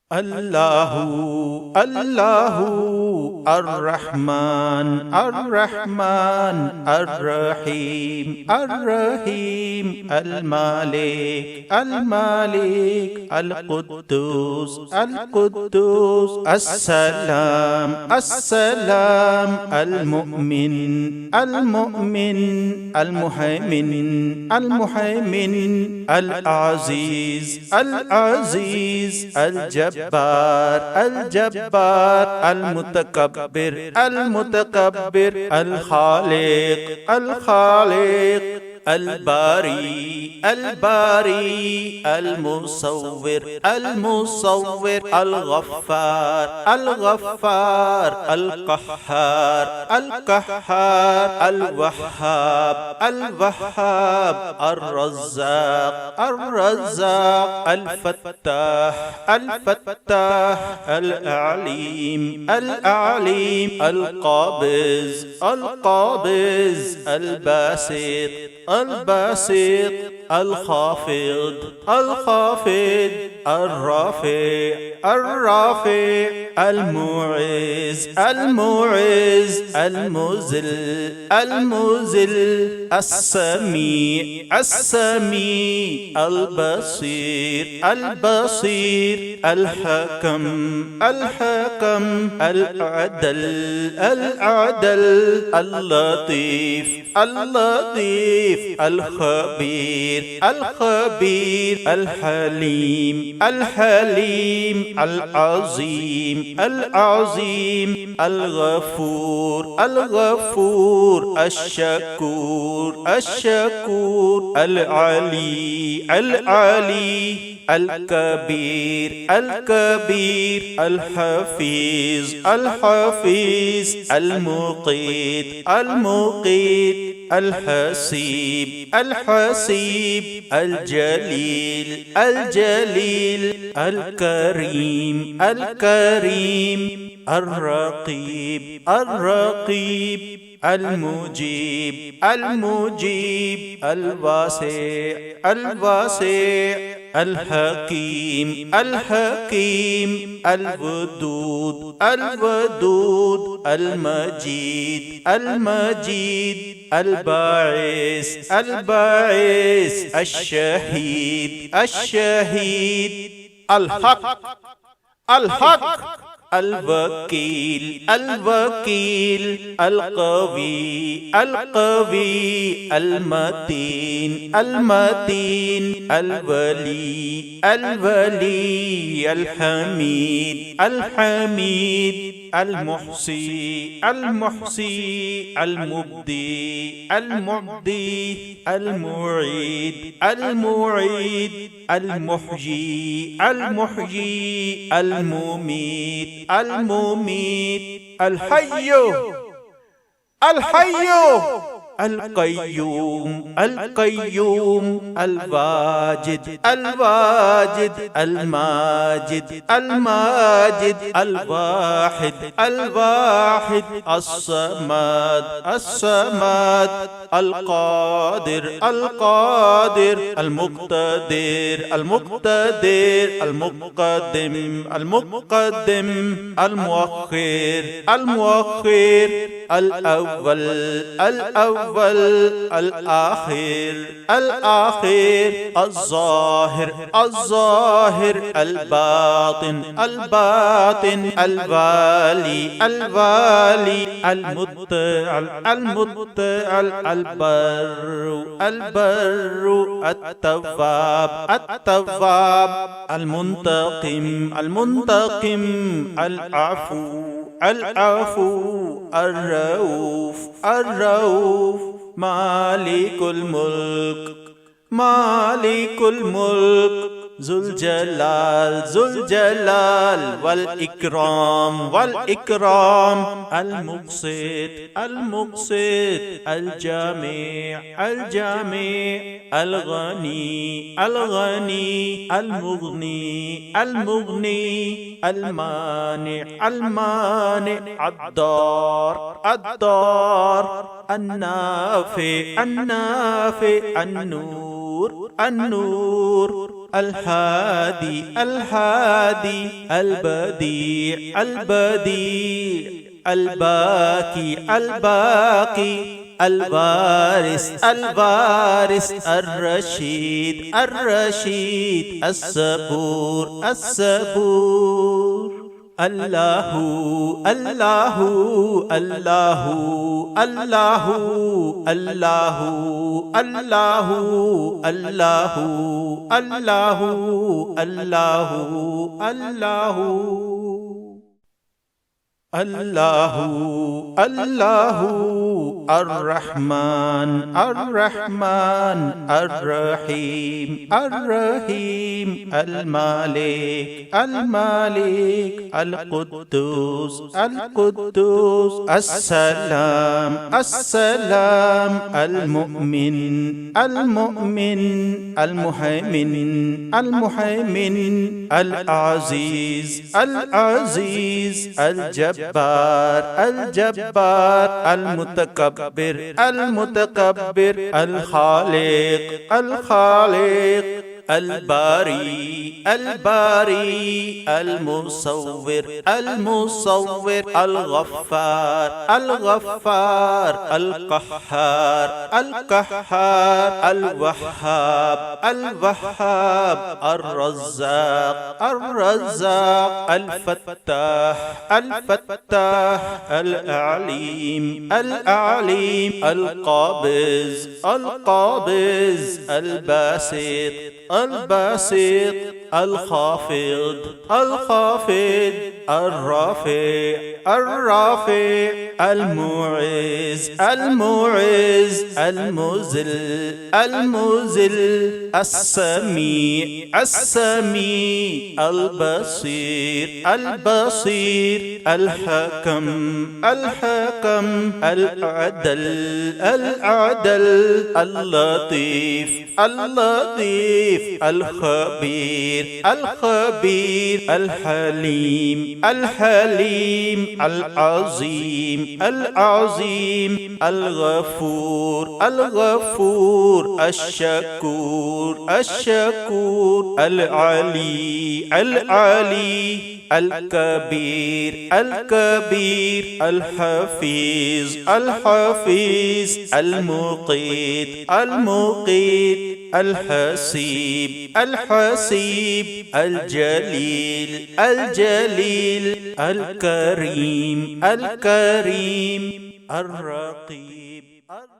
الله الله الرحمن الرحمن الرحيم الرحيم المالك المالك القدوس القدوس السلام السلام المؤمن المؤمن المهيمن المهيمن العزيز العزيز الجبار الجبار المتكبر المتكبر الخالق الخالق الباري الباري المصور المصور الغفار الغفار القهار القهار الوهاب الوهاب الرزاق الرزاق الفتاح الفتاح العليم العليم القابض القابض الباسط الباسط الخافض الخافض الرافع الرافع المعز المعز المذل المذل السميع السميع البصير البصير الحكم الحكم العدل العدل اللطيف اللطيف الخبير الخبير الحليم الحليم العظيم العظيم الغفور الغفور الشكور الشكور العلي العلي الكبير الكبير الحفيظ الحفيظ المقيت المقيت الحسيب الحسيب الجليل الجليل الكريم الكريم الرقيب الرقيب المجيب المجيب الواسع الواسع الحكيم الحكيم الودود الودود المجيد المجيد الباعث الباعث الشهيد الشهيد الحق الحق الوكيل الوكيل القوي القوي المتين المتين الولي الولي الحميد الحميد المحصي المحصي المبدي المبدي المعيد المعيد المحيي المحيي المميت المميت الحي الحي القيوم القيوم الواجد الواجد الماجد الماجد الواحد الواحد الصمد الصمد القادر القادر المقتدر المقتدر المقدم المقدم المؤخر المؤخر الأول الأول الآخر الآخر الظاهر الظاهر الباطن الباطن الوالي الوالي المطلع المطلع البر البر التواب التواب المنتقم المنتقم العفو العفو الرؤوف الرؤوف مالك الملك مالك الملك ذو الجلال ذو الجلال والإكرام والإكرام المقسط المقسط الجامع الجامع الغني الغني المغني المغني المانع المانع الدار الدار النافع النافع النور النور الهادي الهادي البديع البديع الباقي الباقي الوارث الوارث الرشيد الرشيد الصبور الصبور الله الله الله الله الله الله الله الله الله الله الله الرحمن الرحمن الرحيم الرحيم المالك المالك القدوس القدوس السلام السلام المؤمن المؤمن المهيمن المهيمن العزيز العزيز الجبار الجبار المتكبر المتكبر الخالق الخالق الباري الباري المصور المصور الغفار الغفار القهار القهار الوهاب الوهاب الرزاق الرزاق الفتاح الفتاح العليم العليم القابض القابض الباسط الباسط الخافض الخافض الرافع الرافع المعز المعز المذل المذل السميع السميع البصير البصير الحكم الحكم العدل العدل اللطيف اللطيف الخبير الخبير الحليم الحليم العظيم العظيم الغفور الغفور الشكور الشكور العلي العلي الكبير الكبير الحفيظ الحفيظ المقيت المقيت الحسيب الحسيب الجليل الجليل الكريم الكريم الرقيب.